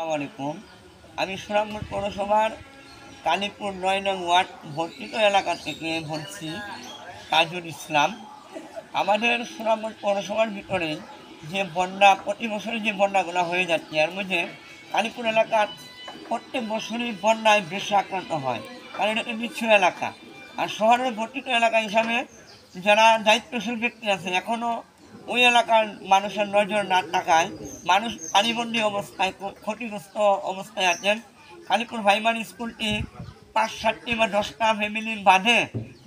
আসসালামু আলাইকুম। আমি সুনামগঞ্জ পৌরসভার কালীপুর ৯ নং ওয়ার্ড বর্তিত এলাকা থেকে বলছি তাজুল ইসলাম। আমাদের সুনামগঞ্জ পৌরসভার ভিতরে যে বন্যা প্রতি বছরই যে বন্যাগুলো হয়ে যাচ্ছে, এর মধ্যে কালীপুর এলাকার প্রত্যেক বছরই বন্যায় বেশি আক্রান্ত হয়, কারণ এটা নিচু এলাকা। আর শহরের বর্তিত এলাকা হিসাবে যারা দায়িত্বশীল ব্যক্তি আছে এখনও ওই এলাকার মানুষের নজর না থাকায় মানুষ পানিবন্দী অবস্থায় ক্ষতিগ্রস্ত অবস্থায় আছেন। কালীপুর প্রাইমারি স্কুলটি ৫-৭টি বা 10টা ফ্যামিলি বাদে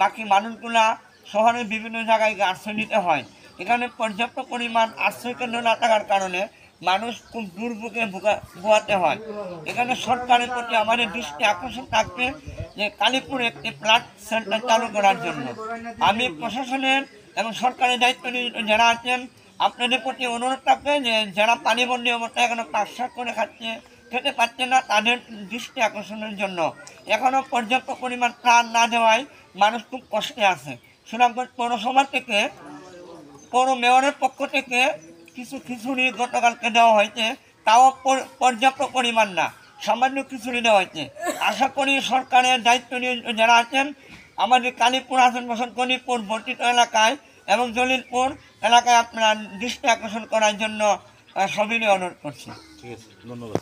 বাকি মানুষগুলা শহরের বিভিন্ন জায়গায় আশ্রয় নিতে হয়। এখানে পর্যাপ্ত পরিমাণ আশ্রয় কেন্দ্র না থাকার কারণে মানুষ খুব দুর্ভোগে ভোগাতে হয়। এখানে সরকারের প্রতি আমাদের দৃষ্টি আকর্ষণ থাকবে যে কালীপুরে একটি ফ্লাড সেন্টার চালু করার জন্য। আমি প্রশাসনের এবং সরকারের দায়িত্ব নিয়োজিত যারা আছেন আপনাদের প্রতি অনুরোধ থাকবে যে যারা পানিবন্দী অবস্থায় এখনো পাকশাক করে খেতে পারছে না, তাদের দৃষ্টি আকর্ষণের জন্য এখনও পর্যাপ্ত পরিমাণ ত্রাণ না দেওয়ায় মানুষ খুব কষ্টে আছে। সুনামগঞ্জ পৌরসভা থেকে পৌর মেয়রের পক্ষ থেকে কিছু খিচুড়ি গতকালকে দেওয়া হয়েছে, তাও পর্যাপ্ত পরিমাণ না, সামান্য খিচুড়ি দেওয়া হয়েছে। আশা করি সরকারের দায়িত্ব নিয়ে যারা আছেন আমাদের কালীপুর, হাসান বসন, কলিপুর বর্তিত এলাকায় এবং জলিলপুর এলাকায় আপনারা দৃষ্টি আকর্ষণ করার জন্য সবিনয় অনুরোধ করছি। ঠিক আছে, ধন্যবাদ।